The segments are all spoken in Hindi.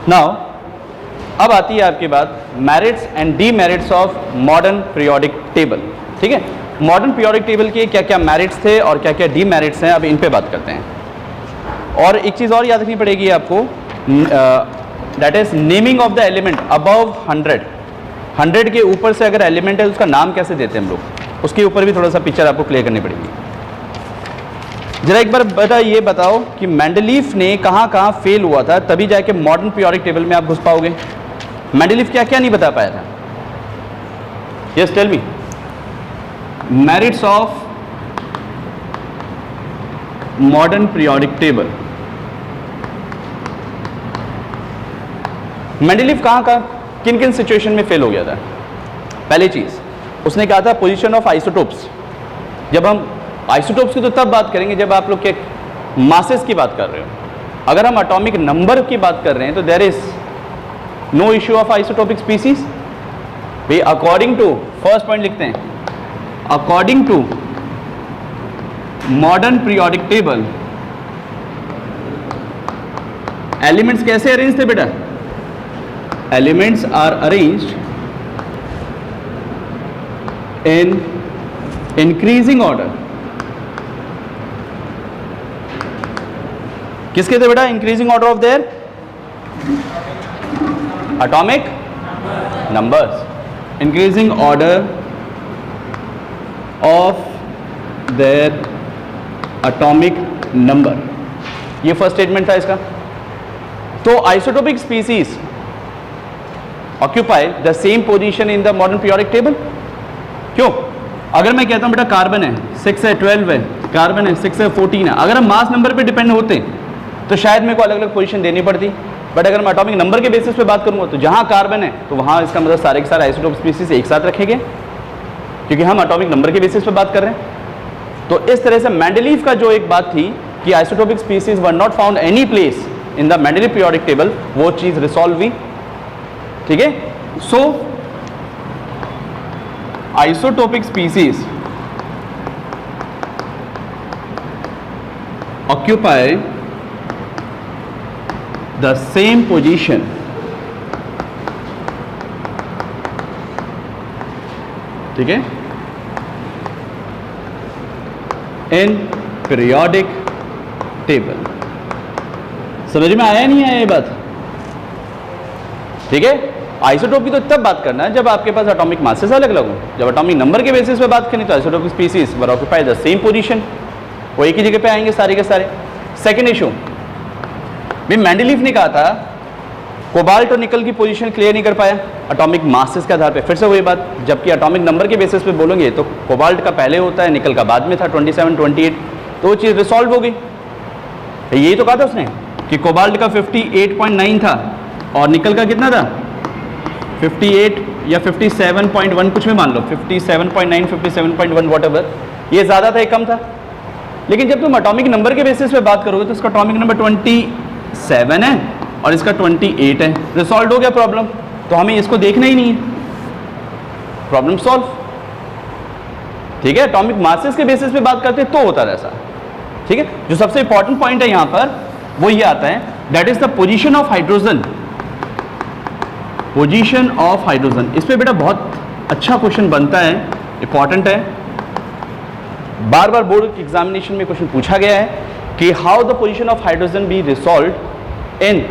नाउ अब आती है आपकी बात merits and demerits of modern periodic table. ठीक है, मॉडर्न पीरियोडिक टेबल के क्या क्या मेरिट्स थे और क्या क्या डीमेरिट्स हैं, अब इन पे बात करते हैं। और एक चीज़ और याद रखनी पड़ेगी आपको, that is naming of the element above 100 के ऊपर से अगर एलिमेंट है उसका नाम कैसे देते हैं हम लोग, उसके ऊपर भी थोड़ा सा पिक्चर आपको क्लियर करनी पड़ेगी। जरा एक बार बेटा ये बताओ कि मेंडलीफ ने कहाँ कहाँ फेल हुआ था, तभी जाके मॉडर्न पीरियोडिक टेबल में आप घुस पाओगे। मेंडलीफ क्या क्या नहीं बता पाया था? Yes tell me. Merits of modern periodic table. Mendeleev कहाँ कहाँ किन किन सिचुएशन में फेल हो गया था? पहली चीज उसने कहा था पोजीशन ऑफ आइसोटोप्स। जब हम आइसोटोप्स की तो तब बात करेंगे जब आप लोग के मासेस की बात कर रहे हो। अगर हम एटॉमिक नंबर की बात कर रहे हैं तो there is no issue of isotopic species. भाई अकॉर्डिंग टू, फर्स्ट पॉइंट लिखते हैं, according to modern periodic table elements कैसे अरेंज थे बेटा? Elements are arranged in increasing order. किसके थे बेटा increasing order of their? Atomic numbers. Increasing order of their atomic number, ये फर्स्ट स्टेटमेंट था इसका। तो isotopic species occupy the same position in the modern periodic table. क्यों? अगर मैं कहता हूं बेटा कार्बन है 6 है 12 है, कार्बन है 6 है 14 है, अगर हम मास नंबर पे डिपेंड होते तो शायद मेरे को अलग अलग पोजीशन देनी पड़ती। बट अगर मैं एटॉमिक नंबर के बेसिस पे बात करूंगा तो जहां कार्बन है तो वहां इसका मतलब सारे के सारे आइसोटोप स्पीसीज एक साथ रखेंगे, क्योंकि हम एटॉमिक नंबर के बेसिस पे बात कर रहे हैं। तो इस तरह से मेंडलीफ का जो एक बात थी कि isotopic species were not found any place in the Mendeleev periodic table, वो चीज रिसॉल्व हुई। ठीक है, so isotopic species occupy the same position ठीक है in periodic table। समझ में आया नहीं आया ये बात? ठीक है, आइसोटोप की तो तब बात करना है जब आपके पास एटॉमिक मासेस अलग अलग हो। जब एटॉमिक नंबर के बेसिस पे बात करें तो isotopic species were occupy the same position, वो एक ही जगह पे आएंगे सारे के सारे। सेकंड इशू भी मेंडलीफ ने कहा था कोबाल्ट और निकल की पोजीशन क्लियर नहीं कर पाया एटॉमिक मासेस के आधार पे। फिर से वही बात, जबकि एटॉमिक नंबर के बेसिस पे बोलेंगे तो कोबाल्ट का पहले होता है, निकल का बाद में था 27 28, तो वो चीज़ रिसॉल्व हो गई। यही तो कहा था उसने कि कोबाल्ट का 58.9 था और निकल का कितना था 58 या 57.1 कुछ में मान लो, 57.9 57.1 व्हाटएवर, ये ज़्यादा था ये कम था। लेकिन जब तुम एटॉमिक नंबर के बेसिस पे बात करोगे तो इसका एटॉमिक नंबर 27 है और इसका 28 है, रिसॉल्व हो गया प्रॉब्लम। तो हमें इसको देखना ही नहीं है, प्रॉब्लम सॉल्व। ठीक है, एटॉमिक मासेस के बेसिस पे बात करते तो होता है ऐसा। ठीक है, जो सबसे इंपॉर्टेंट पॉइंट है यहां पर वो ये आता है, that is the position of hydrogen. Position of hydrogen, इस पे बेटा बहुत अच्छा क्वेश्चन बनता है, इंपॉर्टेंट है, बार बार बोर्ड एग्जामिनेशन में क्वेश्चन पूछा गया है कि how the position of hydrogen be resolved in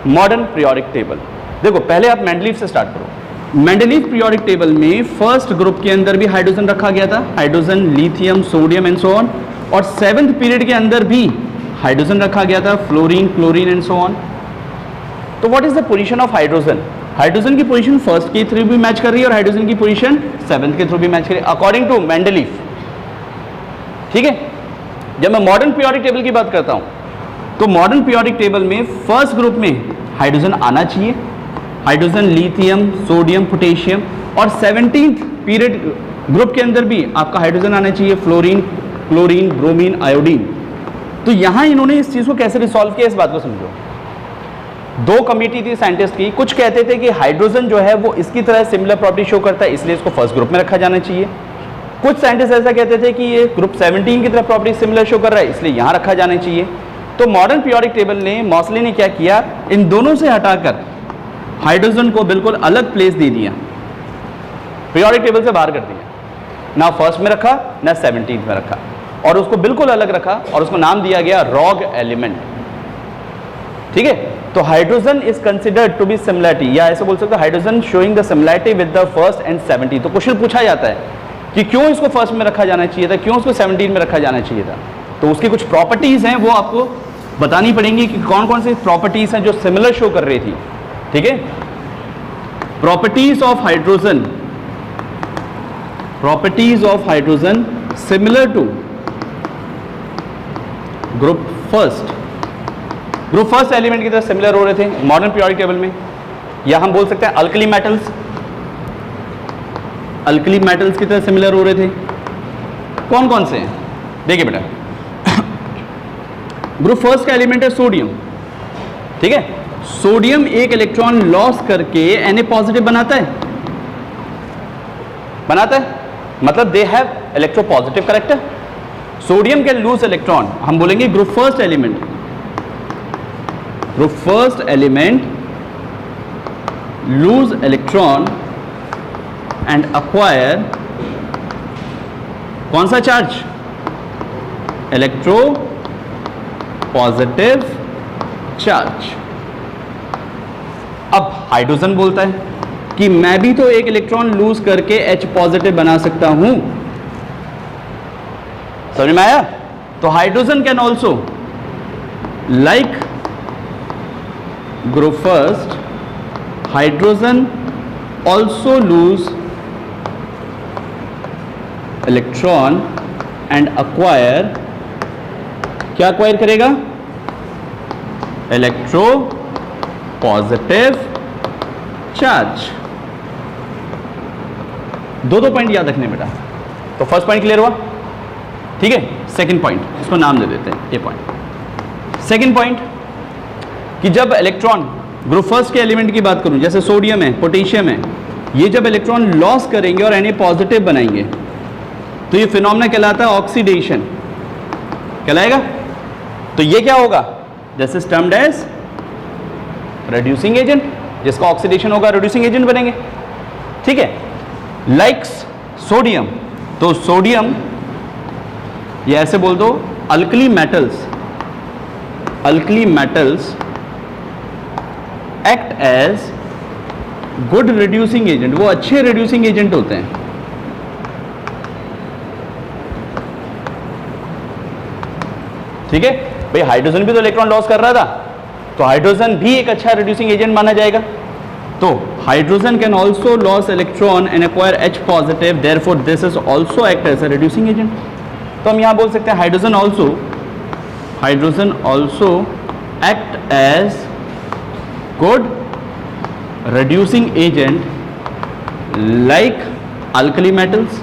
modern periodic table. देखो पहले आप मेंडलीफ से स्टार्ट करो। मेंडलीफ पीरियोडिक टेबल में फर्स्ट ग्रुप के अंदर भी हाइड्रोजन रखा गया था, hydrogen, lithium, sodium and so on, और सेवेंथ पीरियड के अंदर भी हाइड्रोजन रखा गया था, fluorine, chlorine and so on. तो what is the position of hydrogen? Hydrogen की पोजीशन फर्स्ट के थ्रू भी मैच कर रही है और हाइड्रोजन की पोजीशन सेवेंथ के थ्रू भी मैच कर रही है अकॉर्डिंग टू मेंडलीफ। ठीक है, जब मैं मॉडर्न पीरियोडिक टेबल की बात करता हूं तो मॉडर्न पीरियोडिक टेबल में फर्स्ट ग्रुप में हाइड्रोजन आना चाहिए, हाइड्रोजन, लिथियम, सोडियम, पोटेशियम, और 17th पीरियड ग्रुप के अंदर भी आपका हाइड्रोजन आना चाहिए, फ्लोरीन, क्लोरीन, ब्रोमीन, आयोडीन। तो यहां इन्होंने इस चीज को कैसे रिसॉल्व किया, इस बात को समझो। दो कमिटी थी साइंटिस्ट की, कुछ कहते थे कि हाइड्रोजन जो है वो इसकी तरह सिमिलर प्रॉपर्टी शो करता है इसलिए इसको फर्स्ट ग्रुप में रखा जाना चाहिए। कुछ साइंटिस्ट ऐसा कहते थे कि ये ग्रुप 17 की तरह प्रॉपर्टी सिमिलर शो कर रहा है इसलिए यहां रखा जाना चाहिए। तो तो मॉडर्न पीरियोडिक टेबल ने, मॉसले ने क्या किया, इन दोनों से हटाकर हाइड्रोजन को बिल्कुल अलग प्लेस दे दिया, पीरियोडिक टेबल से बाहर कर दिया, ना फर्स्ट में रखा ना 17th में रखा, और उसको बिल्कुल अलग रखा और उसको नाम दिया गया रॉग एलिमेंट। ठीक है, तो hydrogen is considered to be similarity, या ऐसे बोल सकते हो hydrogen showing the similarity with the first and 17th। तो क्वेश्चन पूछा जाता है कि क्यों इसको फर्स्ट में रखा जाना चाहिए था, क्यों उसको 17 में रखा जाना चाहिए था। तो उसकी कुछ प्रॉपर्टीज हैं, वो आपको बतानी पड़ेंगी कि कौन कौन सी प्रॉपर्टीज हैं जो सिमिलर शो कर रही थी। ठीक है, properties of hydrogen, properties of hydrogen similar to group first, group first element की तरह सिमिलर हो रहे थे मॉडर्न पीरियोडिक टेबल में, या हम बोल सकते हैं अल्कली मेटल्स, अल्कली मेटल्स की तरह सिमिलर हो रहे थे। कौन कौन से हैं देखिए बेटा, ग्रुप फर्स्ट का एलिमेंट है सोडियम। ठीक है, सोडियम एक इलेक्ट्रॉन लॉस करके Na पॉजिटिव बनाता है, बनाता है, मतलब they have electropositive character. Sodium can lose electron, हम बोलेंगे group first element, group first element loose electron and acquire कौन सा चार्ज, इलेक्ट्रो पॉजिटिव चार्ज। अब हाइड्रोजन बोलता है कि मैं भी तो एक इलेक्ट्रॉन लूज करके H पॉजिटिव बना सकता हूं, समझ में आया। तो hydrogen can also like group first, hydrogen also loose electron and acquire, क्या अक्वायर करेगा, इलेक्ट्रो पॉजिटिव चार्ज। दो पॉइंट याद रखने बेटा। तो फर्स्ट पॉइंट क्लियर हुआ, ठीक है। सेकंड पॉइंट, इसको नाम दे देते हैं, ये पॉइंट। सेकंड पॉइंट कि जब इलेक्ट्रॉन, ग्रुप फर्स्ट के एलिमेंट की बात करूं, जैसे सोडियम है, पोटेशियम है, ये जब इलेक्ट्रॉन लॉस करेंगे और Na पॉजिटिव बनाएंगे तो ये फिनोमेना कहलाता है ऑक्सीडेशन, कहलाएगा। तो ये क्या होगा, जैसे टर्म्ड एज रिड्यूसिंग एजेंट, जिसका ऑक्सीडेशन होगा रिड्यूसिंग एजेंट बनेंगे, ठीक है। लाइक्स सोडियम, तो सोडियम ये ऐसे बोल दो, alkali metals, alkali metals act as good reducing agent, वो अच्छे रिड्यूसिंग एजेंट होते हैं। ठीक है भाई, हाइड्रोजन भी तो इलेक्ट्रॉन लॉस कर रहा था, तो हाइड्रोजन भी एक अच्छा रिड्यूसिंग एजेंट माना जाएगा। तो hydrogen can also loss electron and acquire H positive, therefore this is also act as a reducing agent. तो हम यहां बोल सकते हैं hydrogen also act as good reducing agent like alkali metals.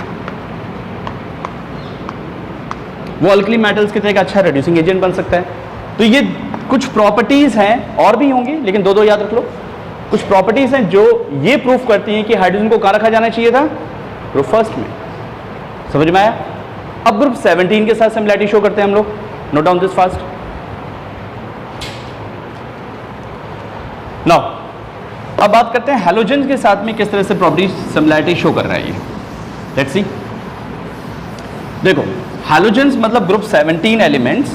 वो अल्कली मेटल्स की तरह का अच्छा रिड्यूसिंग एजेंट बन सकता है। तो ये कुछ प्रॉपर्टीज हैं, और भी होंगी लेकिन दो याद रख लो। कुछ प्रॉपर्टीज हैं जो ये प्रूफ करती हैं कि हाइड्रोजन को कहां रखा जाना चाहिए था, ग्रुप फर्स्ट में। समझ में आया। अब ग्रुप 17 के साथ सिमिलरिटी शो करते हैं हम लोग, note down this fast. Now अब बात करते हैं हैलोजन के साथ में किस तरह से प्रॉपर्टीज सिमिलरिटी शो कर रहा है ये। लेट्स सी, देखो हैलोजेंस मतलब ग्रुप 17 एलिमेंट्स।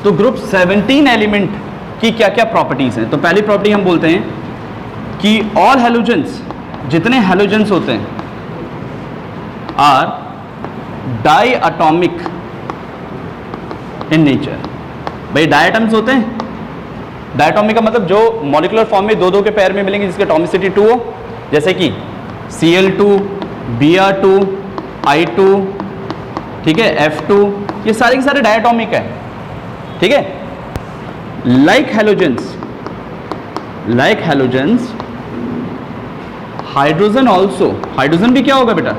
तो ग्रुप 17 एलिमेंट की क्या क्या प्रॉपर्टीज हैं। तो पहली प्रॉपर्टी हम बोलते हैं कि ऑल हैलोजेंस, जितने हैलोजेंस होते हैं, are diatomic in nature. भाई डायटम्स होते हैं, डायटॉमिक का मतलब जो मॉलिक्यूलर फॉर्म में दो के पेयर में मिलेंगे जिसकी एटॉमिसिटी 2 हो, जैसे कि Cl2, Br2, I2, ठीक है, F2, ये सारे के सारे डायटॉमिक है, ठीक है। Like halogens, hydrogen also, hydrogen भी क्या होगा बेटा,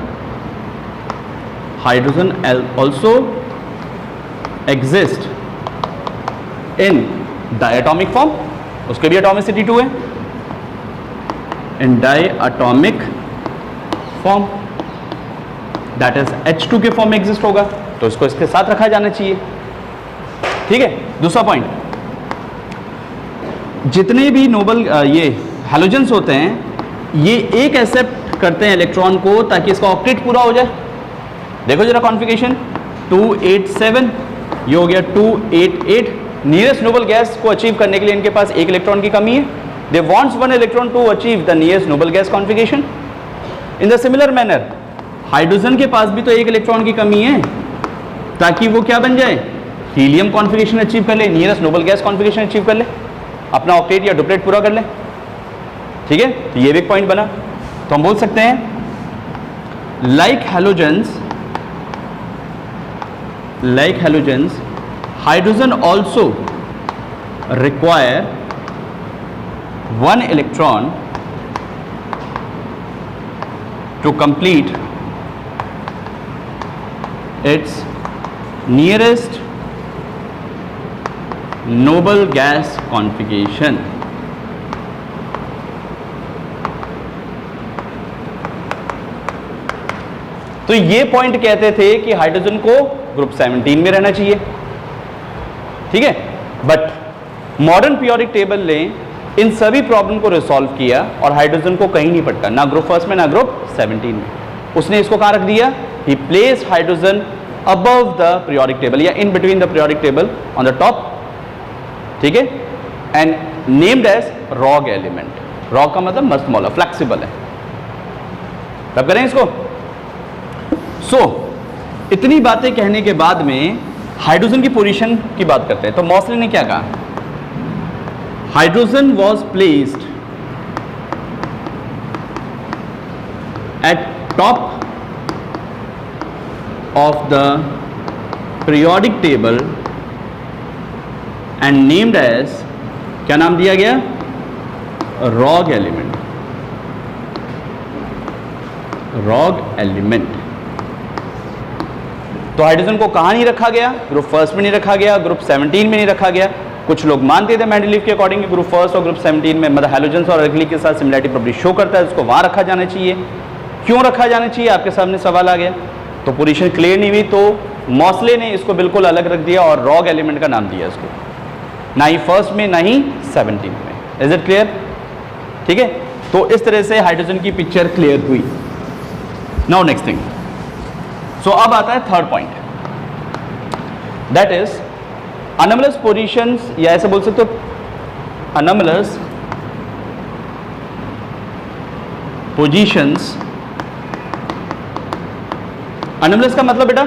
hydrogen also exist in diatomic form, उसके भी एटॉमिसिटी 2 है, in diatomic form, that is H2 के फॉर्म में एग्जिस्ट होगा, तो इसको इसके साथ रखा जाना चाहिए। ठीक है। दूसरा पॉइंट, जितने भी नोबल ये हैलोजेंस होते हैं ये एक एक्सेप्ट करते हैं इलेक्ट्रॉन को ताकि इसका ऑक्टेट पूरा हो जाए। देखो जरा कॉन्फ़िगरेशन 287, ये हो गया 288। नियरेस्ट नोबल गैस को अचीव करने के लिए इनके पास एक इलेक्ट्रॉन की कमी है। They wants one electron to achieve the nearest noble gas configuration. In the similar manner hydrogen के पास भी तो एक इलेक्ट्रॉन की कमी है ताकि वो क्या बन जाए, हीलियम कॉन्फ़िगरेशन अचीव कर ले, nearest noble gas configuration achieve कर ले, अपना ऑक्टेट या डुप्लेट पूरा कर ले। ठीक है, तो ये भी एक पॉइंट बना। तो हम बोल सकते हैं like halogens hydrogen also require one electron to complete its nearest noble gas configuration। तो ये पॉइंट कहते थे कि हाइड्रोजन को ग्रुप 17 में रहना चाहिए। ठीक है, बट मॉडर्न पीरियोडिक टेबल ने इन सभी प्रॉब्लम को रिसॉल्व किया और हाइड्रोजन को कहीं नहीं पटका, ना ग्रुप फर्स्ट में ना ग्रुप 17 में। उसने इसको कहां रख दिया, he placed hydrogen above the periodic table या in between the periodic table on the top. ठीक है, and named as rogue element. Rogue का मतलब मस्त मौला, फ्लेक्सिबल है। तब करें इसको। सो इतनी बातें कहने के बाद में हाइड्रोजन की पोजीशन की बात करते हैं। तो मॉसले ने क्या कहा, hydrogen was placed at top of the periodic table and named as, क्या नाम दिया गया, rog element। rog element। तो हाइड्रोजन को कहां नहीं रखा गया, ग्रुप फर्स्ट में नहीं रखा गया, ग्रुप 17 में नहीं रखा गया। कुछ लोग मानते थे मेंडलीव के अकॉर्डिंग कि ग्रुप फर्स्ट और ग्रुप 17 में मतलब हैलोजेंस और अल्कली के साथ सिमिलरिटी प्रॉपर्टी शो करता है, उसको वहां रखा जाना चाहिए। क्यों रखा जाना चाहिए, आपके सामने सवाल आ गया। तो पोजीशन क्लियर नहीं हुई, तो मॉसले ने इसको बिल्कुल अलग रख दिया और रॉग एलिमेंट का नाम दिया इसको, ना ही फर्स्ट में ना ही 17 में। Is it clear? ठीक है, तो इस तरह से हाइड्रोजन की पिक्चर क्लियर हुई। नाउ नेक्स्ट थिंग, सो अब आता है third point, that is anomalous positions, या ऐसे बोल सकते हो अनोमलस पोजीशंस। अनोमलस का मतलब बेटा,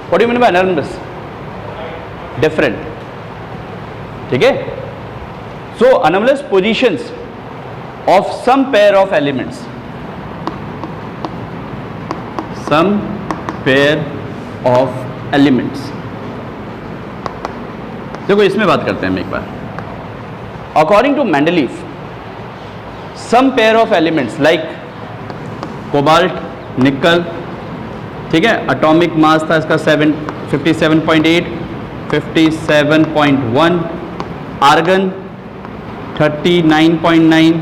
what do you mean by anomalous? Different. ठीक है, so anomalous positions of some pair of elements, some pair of elements. देखो इसमें बात करते हैं हम एक बार। According to Mendeleev, some pair of elements like cobalt, nickel, ठीक है, एटॉमिक मास था इसका 57.8, 57.1, आर्गन 39.9,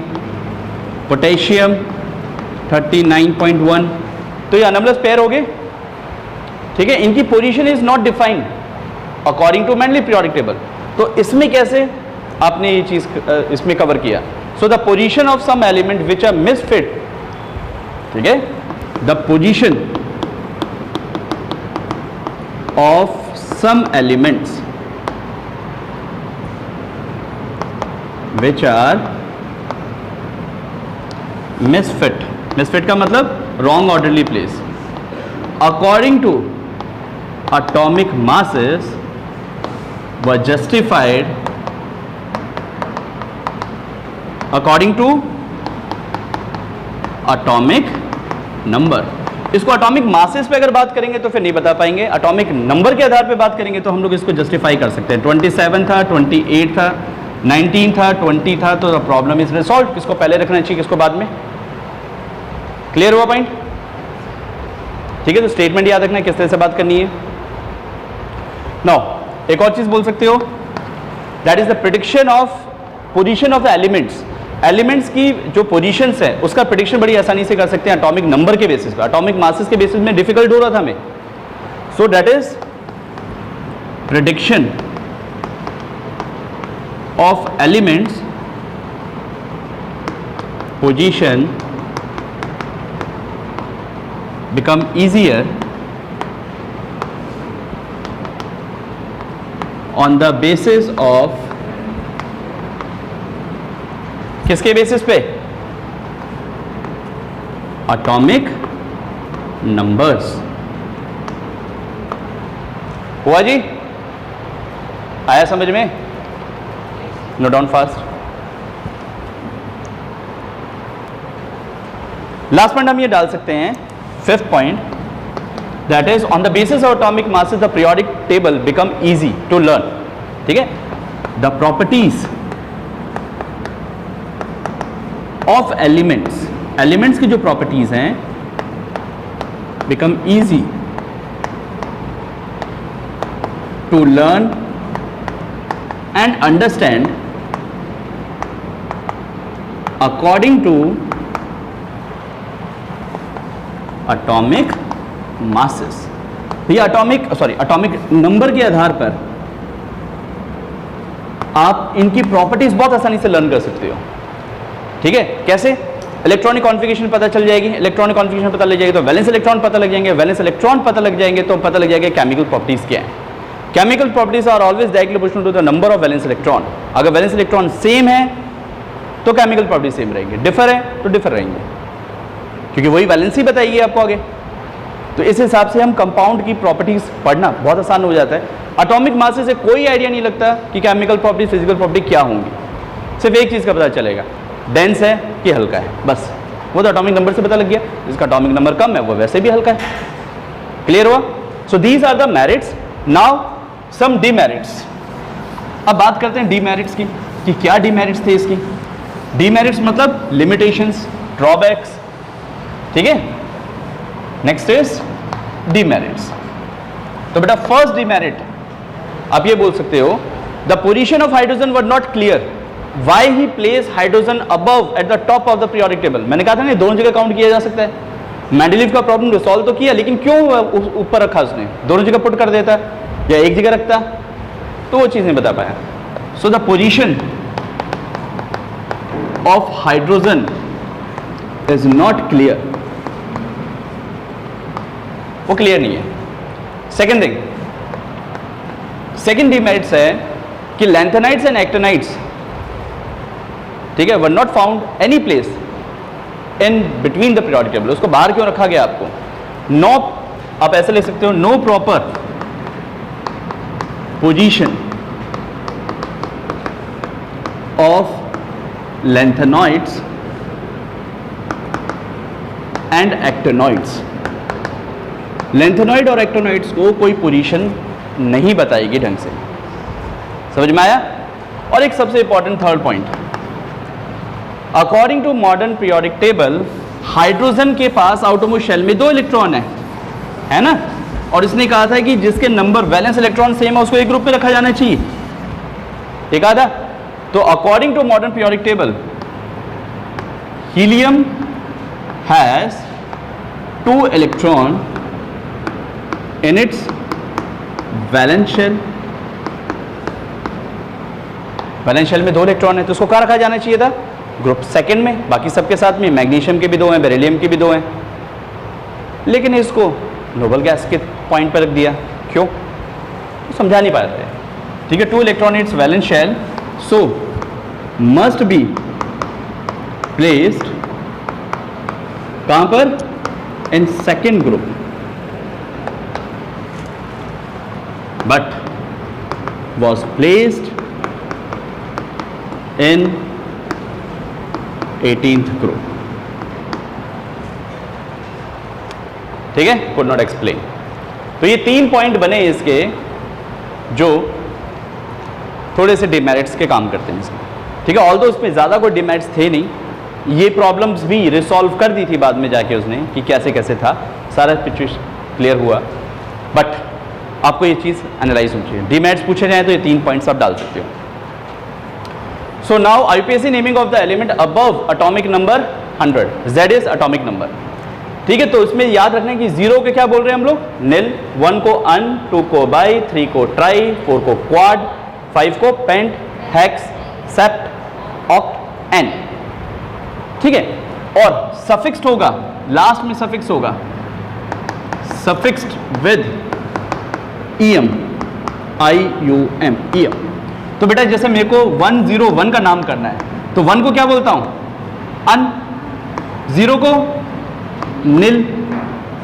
पोटेशियम 39.1। तो ये अनोमलस पेयर हो गए। ठीक है, इनकी position is not defined according to Mendeleev periodic table. तो इसमें कैसे आपने ये चीज इसमें कवर किया? So the position of some element which are misfit, ठीक है, the position of some elements which are misfit, misfit का मतलब wrong orderly place, according to atomic masses were justified according to atomic number। इसको एटॉमिक मासेस पे अगर बात करेंगे तो फिर नहीं बता पाएंगे, एटॉमिक नंबर के आधार पे बात करेंगे तो हम लोग इसको जस्टिफाई कर सकते हैं। 27 था, 28 था, 19 था, 20 था, तो द प्रॉब्लम इज रिसॉल्व। किसको पहले रखना चाहिए, किसको बाद में? क्लियर हुआ पॉइंट? ठीक है, तो स्टेटमेंट याद रखना किस तरह से बात करनी है। नाउ एक और चीज बोल सकते हो, that is the prediction of position of the elements. Elements की जो पोजीशंस है उसका प्रेडिक्शन बड़ी आसानी से कर सकते हैं एटॉमिक नंबर के बेसिस पे। एटॉमिक मासेस के बेसिस में डिफिकल्ट हो रहा था हमें। So that is prediction of elements position become easier on the basis of, किसके बेसिस पे? Atomic numbers. हुआ जी? आया समझ में? Note down fast. Last point हम ये डाल सकते हैं, fifth point, that is on the basis of atomic masses the periodic table become easy to learn. ठीक है, the properties of elements, elements की जो प्रॉपर्टीज हैं, become easy to learn and understand according to atomic masses. ये एटॉमिक नंबर के आधार पर आप इनकी प्रॉपर्टीज बहुत आसानी से लर्न कर सकते हो। ठीक है, कैसे? इलेक्ट्रॉनिक कॉन्फ़िगरेशन पता चल जाएगी, इलेक्ट्रॉनिक कॉन्फ़िगरेशन पता लग जाएगी तो वैलेंस इलेक्ट्रॉन पता लग जाएंगे, वैलेंस इलेक्ट्रॉन पता लग जाएंगे तो पता लग जाएगा केमिकल प्रॉपर्टीज क्या है। Chemical properties are always directly proportional to the number of valence electron. अगर वैलेंस इलेक्ट्रॉन सेम है तो केमिकल प्रॉपर्टीज सेम रहेंगे, डिफर है तो डिफर रहेंगे, क्योंकि वही वैलेंसी बताइए आपको आगे। तो इस हिसाब से हम कंपाउंड की प्रॉपर्टीज पढ़ना बहुत आसान हो जाता है। एटॉमिक मासेस से कोई आइडिया नहीं लगता कि केमिकल प्रॉपर्टी, फिजिकल प्रॉपर्टी क्या होंगी, सिर्फ एक चीज़ का पता चलेगा, डेंस है कि हल्का है, बस। वो तो एटॉमिक नंबर से पता लग गया, जिसका एटॉमिक नंबर कम है वो वैसे भी हल्का है। क्लियर हुआ? So these are the merits. Now some demerits. अब बात करते हैं डीमेरिट्स की, कि क्या डीमेरिट्स थे इसकी। डीमेरिट्स मतलब लिमिटेशंस, ड्रॉबैक्स। ठीक है, नेक्स्ट इज डीमेरिट्स। तो बेटा फर्स्ट डीमेरिट आप ये बोल सकते हो, the position of hydrogen were not clear, why he place hydrogen above at the top of the periodic table. मैंने कहा था ना दोनों जगह काउंट किया जा सकता है। मेंडेलीव का प्रॉब्लम रिसॉल्व तो किया, लेकिन क्यों ऊपर रखा उसने? दोनों जगह पुट कर देता या एक जगह रखता, तो वो चीज नहीं बता पाया। सो the position of hydrogen is not clear, वो क्लियर नहीं है। सेकेंड थिंग, सेकेंड डीमेरिट्स है कि लैंथेनाइट्स एंड एक्टिनाइट्स, ठीक है, वर not found any place in between the periodic table. उसको बाहर क्यों रखा गया आपको? नो, आप ऐसे ले सकते हो, no proper position of lanthanoids and actinoids. Lanthanoid और एक्टिनॉइड्स को कोई पोजीशन नहीं बताएगी ढंग से। समझ में आया? और एक सबसे important third point, according to modern periodic table, hydrogen के पास आउटरमोस्ट शेल में 2 इलेक्ट्रॉन है ना? और इसने कहा था कि जिसके नंबर वैलेंस इलेक्ट्रॉन सेम है उसको एक ग्रुप में रखा जाना चाहिए, ठीक है? तो according to modern periodic table, helium has 2 electron in its valence shell। Valence shell में 2 इलेक्ट्रॉन है, तो उसको कहाँ रखा जाना चाहिए था? ग्रुप सेकंड में। बाकी सबके साथ में मैग्नीशियम के भी 2 हैं, बेरिलियम के भी 2 हैं, लेकिन इसको नोबल गैस के पॉइंट पर रख दिया। क्यों? तो समझा नहीं पाते। ठीक है, 2 electron it's valence shell, so must be placed कहाँ पर? In second group, but was placed in 18th group। ठीक है, could not explain। तो ये 3 पॉइंट बने इसके जो थोड़े से डिमेरिट्स के काम करते हैं इसमें। ठीक है, ऑल्दो उसमें ज़्यादा कोई डिमेरिट्स थे नहीं, ये प्रॉब्लम्स भी रिसॉल्व कर दी थी बाद में जाके उसने, कि कैसे कैसे था, सारा पिक्चर क्लियर हुआ। बट आपको ये चीज़ एनालाइज होनी चाहिए। डीमेरिट्स पूछे जाए तो ये 3 पॉइंट्स आप डाल सकते हो। So now IPSC naming of the element above atomic number 100, Z is atomic number. ठीक है, तो इसमें याद रखना है कि 0 के क्या बोल रहे हैं हम लोग, निल, 1 को अन, 2 को बाई, 3 को ट्राई, 4 को क्वाड, 5 को पेंट, हेक्स, सेप्ट, ऑक्ट, एन। ठीक है, और सफिक्स्ड होगा, लास्ट में सफिक्स होगा, सफिक्स्ड विद ईएम, IUM, ईएम। तो बेटा जैसे मेरे को 101 का नाम करना है तो 1 को क्या बोलता हूं, अन, 0 को निल,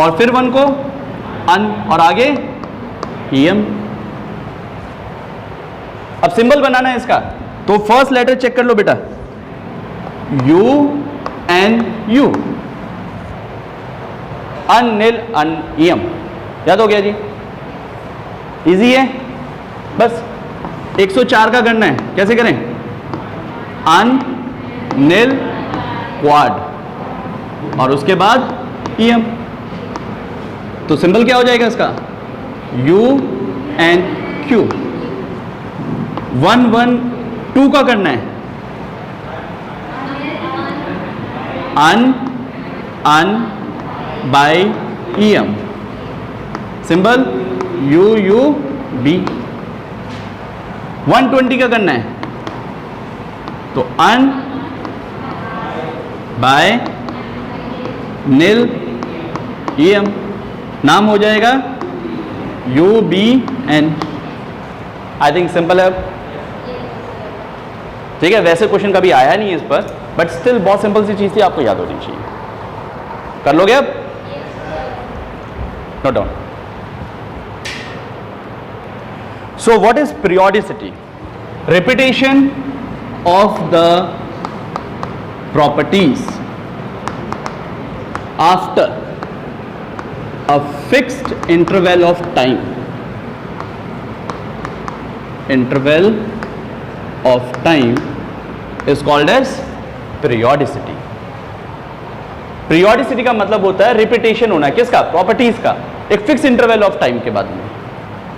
और फिर 1 को अन, और आगे ईएम। अब सिंबल बनाना है इसका, तो फर्स्ट लेटर चेक कर लो बेटा, UNU, अन, निल, अन, ईएम। याद हो गया जी, इजी है। बस 104 का करना है, कैसे करें, अन, निल, क्वाड, और उसके बाद ईएम। तो सिंबल क्या हो जाएगा इसका, UNQ। 112 का करना है, अन बाय ईएम, सिंबल UUB। 120 का करना है, तो अन बाय निल ईएम, नाम हो जाएगा UBN। आई थिंक सिंपल है। ठीक है, वैसे क्वेश्चन कभी आया नहीं है इस पर, बट स्टिल बहुत सिंपल सी चीज थी, आपको याद होनी चाहिए। कर लोगे अब, note down. So what is periodicity? Repetition of the properties after a fixed interval of time. Interval of time is called as periodicity. Periodicity का मतलब होता है रिपीटेशन होना, किसका, प्रॉपर्टीज का, एक फिक्स इंटरवल ऑफ टाइम के बाद में।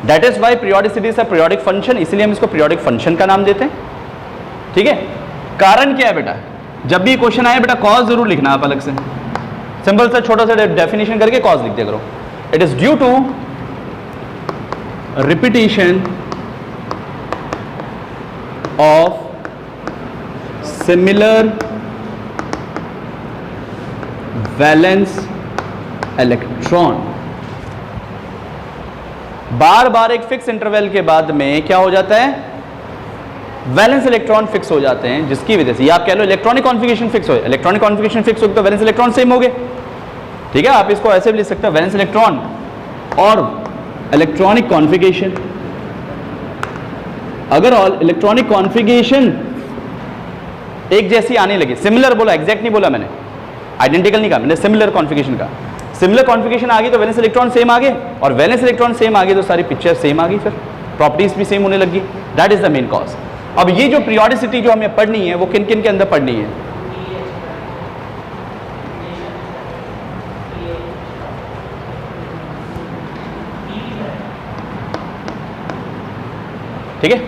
That is why periodicity is a periodic function, इसलिए हम इसको periodic function का नाम देते हैं। ठीक है, कारण क्या है बेटा, जब भी क्वेश्चन आए बेटा कॉज जरूर लिखना आप अलग से, सिंपल सा छोटा सा डेफिनेशन करके कॉज लिख दिया करो। It is due to repetition of similar valence electron. बार बार एक फिक्स इंटरवल के बाद में क्या हो जाता है, वैलेंस इलेक्ट्रॉन फिक्स हो जाते हैं, जिसकी वजह से या आप कह लो इलेक्ट्रॉनिक कॉन्फ़िगरेशन फिक्स हो, इलेक्ट्रॉनिक कॉन्फ़िगरेशन फिक्स हो तो वैलेंस इलेक्ट्रॉन सेम हो गए। ठीक है, आप इसको ऐसे भी लिख सकते हो, वैलेंस इलेक्ट्रॉन और इलेक्ट्रॉनिक कॉन्फ़िगरेशन। अगर इलेक्ट्रॉनिक कॉन्फ़िगरेशन एक जैसी आने लगी, सिमिलर बोला, एग्जैक्ट नहीं बोला मैंने, आइडेंटिकल नहीं कहा मैंने, सिमिलर कॉन्फ़िगरेशन का, सिमिलर कॉन्फ़िगरेशन आ गई तो वैलेंस इलेक्ट्रॉन सेम आ गए, और वैलेंस इलेक्ट्रॉन सेम आ गए तो सारी पिक्चर सेम आ गई, फिर प्रॉपर्टीज भी सेम होने लगी। That is the main cause. अब ये जो पीरियोडिसिटी जो हमें पढ़नी है वो किन किन के अंदर पढ़नी है, ठीक है,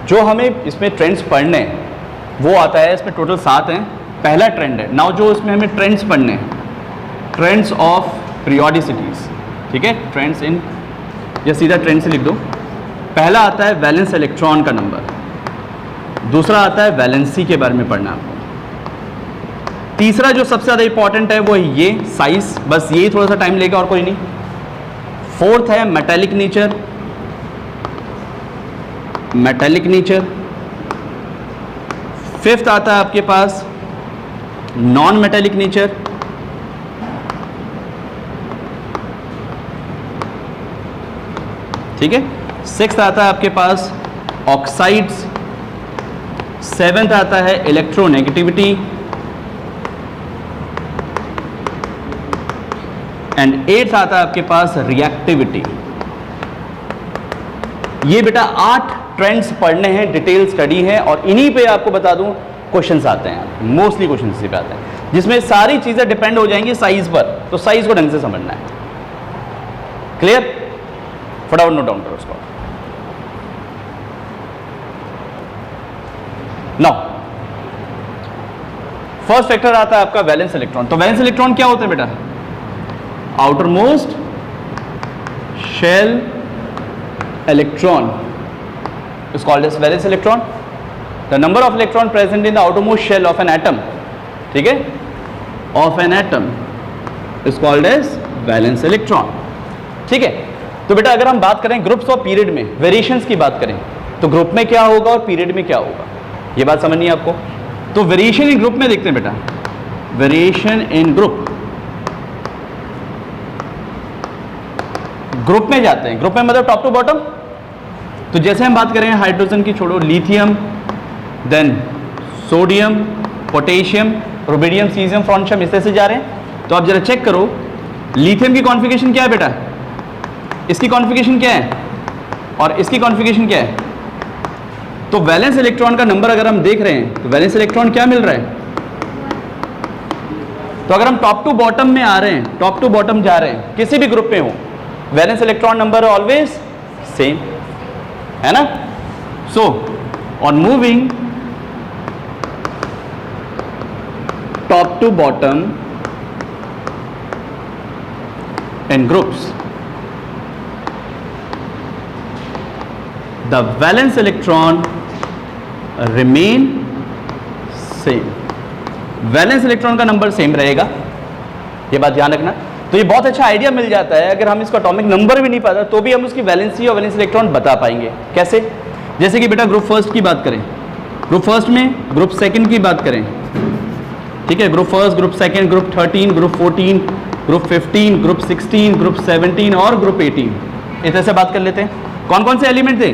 जो हमें इसमें ट्रेंड्स पढ़ने हैं वो आता है, इसमें टोटल 7 हैं। पहला ट्रेंड है नाउ, जो इसमें हमें ट्रेंड्स पढ़ने हैं, ट्रेंड्स ऑफ पीरियोडिसिटीज। ठीक है, ट्रेंड्स इन, या सीधा ट्रेंड से लिख दो। पहला आता है वैलेंस इलेक्ट्रॉन का नंबर, दूसरा आता है वैलेंसी के बारे में पढ़ना आपको, तीसरा जो सबसे ज़्यादा इंपॉर्टेंट है वो है ये साइज, बस यही थोड़ा सा टाइम लेगा और कोई नहीं। फोर्थ है metallic nature, metallic nature. Fifth आता है आपके पास नॉन मेटेलिक नेचर। ठीक है, सिक्स्थ आता है आपके पास ऑक्साइड्स। सेवेंथ आता है इलेक्ट्रोनेगेटिविटी एंड एट्थ आता है आपके पास रिएक्टिविटी। ये बेटा 8 ट्रेंड्स पढ़ने हैं, डिटेल स्टडी है, और इन्हीं पे आपको बता दूं क्वेश्चंस आते हैं, मोस्टली क्वेश्चंस इसी पे आते हैं, जिसमें सारी चीजें डिपेंड हो जाएंगी साइज पर, तो साइज को ढंग से समझना है। क्लियर, फटाफट नोट डाउन करो उसको। नाउ फर्स्ट फैक्टर आता है आपका वैलेंस इलेक्ट्रॉन। तो वैलेंस इलेक्ट्रॉन क्या होते हैं बेटा? Outermost shell electron is called as valence electron. The number of electron present in the outermost shell of an atom, ठीक है, of an atom is called as valence electron, ठीक है। तो बेटा अगर हम बात करें ग्रुप्स और पीरियड में वेरिएशंस की बात करें तो ग्रुप में क्या होगा और पीरियड में क्या होगा, ये बात समझनी है आपको। तो वेरिएशन इन ग्रुप में देखते हैं बेटा, वेरिएशन इन ग्रुप, ग्रुप में जाते हैं, ग्रुप में मतलब टॉप टू बॉटम। तो जैसे हम बात करें हाइड्रोजन की छोड़ो, lithium, then sodium, potassium, rubidium, caesium, francium, इस तरह से जा रहे हैं। तो आप जरा चेक करो लिथियम की कॉन्फ़िगरेशन क्या है बेटा, इसकी कॉन्फ़िगरेशन क्या है और इसकी कॉन्फ़िगरेशन क्या है। तो वैलेंस इलेक्ट्रॉन का नंबर अगर हम देख रहे हैं तो वैलेंस इलेक्ट्रॉन क्या मिल रहा है। तो अगर हम टॉप टू बॉटम में आ रहे हैं, टॉप टू बॉटम जा रहे हैं, किसी भी ग्रुप में हो, valence electron number always same, है ना। So on moving top to bottom in groups, the valence electron remain same, valence electron का नंबर सेम रहेगा, ये बात ध्यान रखना। तो ये बहुत अच्छा आइडिया मिल जाता है, अगर हम इसका एटॉमिक नंबर भी नहीं पता तो भी हम उसकी वैलेंसी और वैलेंस इलेक्ट्रॉन बता पाएंगे। कैसे? जैसे कि बेटा ग्रुप फर्स्ट की बात करें, ग्रुप फर्स्ट में ग्रुप सेकंड की बात करें, ठीक है, group first, group second, group 13, group 14, group 15, group 16, group 17 और ग्रुप 18, इस तरह से बात कर लेते हैं। कौन कौन से एलिमेंट थे?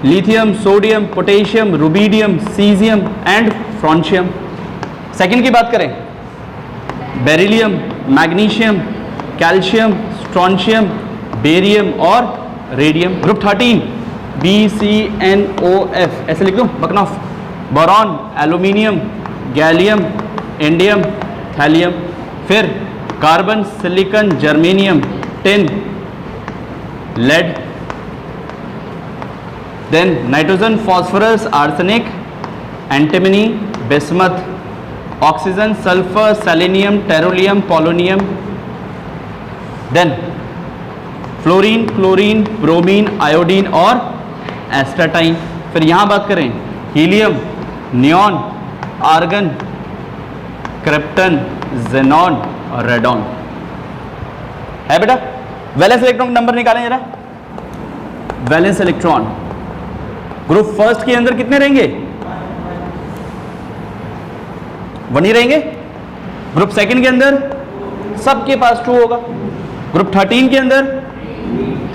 Lithium, sodium, potassium, rubidium, caesium and francium. Second की बात करें, beryllium, magnesium, calcium, strontium, barium और रेडियम। ग्रुप 13 BCNOF, ऐसे लिख दो, बकनॉफ, boron, aluminium, gallium, indium, thallium. फिर carbon, silicon, germanium, tin, lead, then nitrogen, phosphorus, arsenic, antimony, bismuth, oxygen, sulphur, selenium, tellurium, polonium, then fluorine, chlorine, bromine, iodine और एस्टाटाइन। फिर यहां बात करें helium, neon, argon, krypton, xenon और रेडॉन। है बेटा? वैलेंस इलेक्ट्रॉन नंबर निकालें जरा। वैलेंस इलेक्ट्रॉन ग्रुप फर्स्ट के अंदर कितने रहेंगे? 1 ही रहेंगे। ग्रुप सेकंड के अंदर सबके पास 2 होगा। ग्रुप 13 के अंदर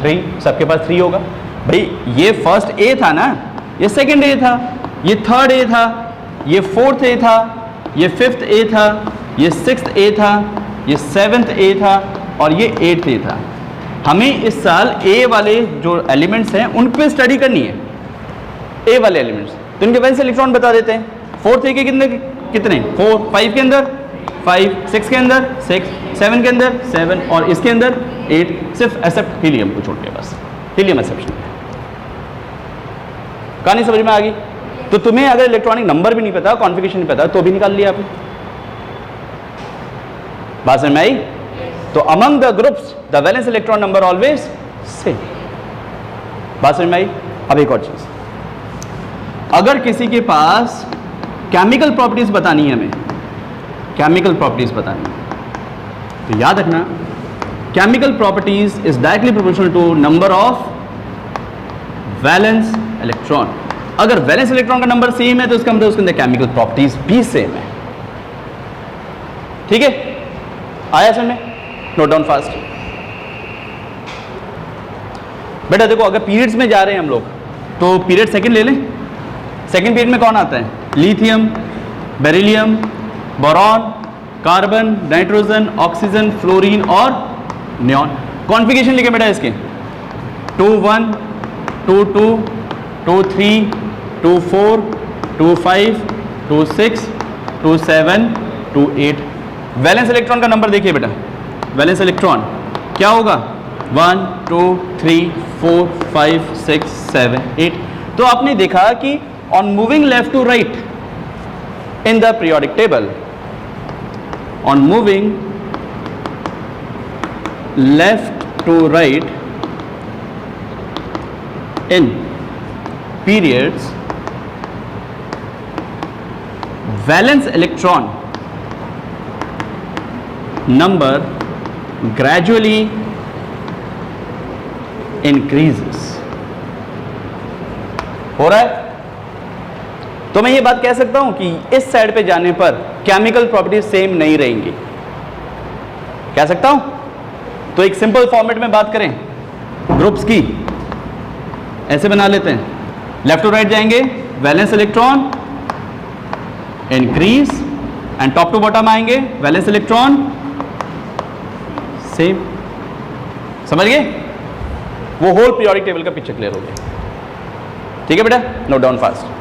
3, सबके पास 3 होगा। भाई ये फर्स्ट ए था ना, ये सेकंड ए था, ये थर्ड ए था, ये फोर्थ ए था, ये फिफ्थ ए था, ये सिक्स्थ ए था, ये सेवन्थ ए था और ये 8th ए था। हमें इस साल ए वाले जो एलिमेंट्स हैं उन पे स्टडी करनी है, ए वाले एलिमेंट्स। तो इनके वैलेंस इलेक्ट्रॉन बता देते हैं। फोर्थ ए के कितने 4, 5 के अंदर 5, 6 के अंदर 6, 7 के अंदर 7 और इसके अंदर 8, सिर्फ एक्सेप्ट हीलियम को छोड़ के, बस हीलियम एक्सेप्शन है। कहानी समझ में आ गई? तो तुम्हें अगर इलेक्ट्रॉनिक नंबर भी नहीं पता, कॉन्फ़िगरेशन नहीं पता, तो भी निकाल लिया आपने। बात समझ में आई? तो among the groups the valence electron number always same. बात समझ में आई? अब एक और चीज, अगर किसी के पास केमिकल प्रॉपर्टीज बतानी है, हमें केमिकल प्रॉपर्टीज बतानी है, तो याद रखना chemical properties is directly proportional to number of valence electron. अगर वैलेंस इलेक्ट्रॉन का नंबर सेम है तो इसका मतलब उसके अंदर केमिकल प्रॉपर्टीज भी सेम है। ठीक है, आया समझ में? Note down fast. बेटा देखो, अगर पीरियड्स में जा रहे हैं हम लोग तो पीरियड सेकंड ले लें। सेकंड पीरियड में कौन आता है? Lithium, beryllium, boron, carbon, nitrogen, oxygen, fluorine और नियॉन। कॉन्फ़िगरेशन लिखे बेटा इसके 2-1, 2-2, 2-3, 2-4, 2-5, 2-6, 2-7, 2-8। वैलेंस इलेक्ट्रॉन का नंबर देखिए बेटा, वैलेंस इलेक्ट्रॉन क्या होगा? 1, 2, 3, 4, 5, 6, 7, 8। तो आपने देखा कि on moving left to right in the periodic table. On moving left to right in periods, valence electron number gradually increases. हो रहा है? तो मैं ये बात कह सकता हूं कि इस साइड पे जाने पर केमिकल प्रॉपर्टीज सेम नहीं रहेंगी, कह सकता हूं? तो एक सिंपल फॉर्मेट में बात करें ग्रुप्स की, ऐसे बना लेते हैं, लेफ्ट टू राइट जाएंगे, valence electron increase and top to bottom आएंगे, वैलेंस इलेक्ट्रॉन सेम। समझ गए? वो होल पीरियोडिक टेबल का पिक्चर क्लियर हो गया। ठीक है बेटा, नोट डाउन फास्ट।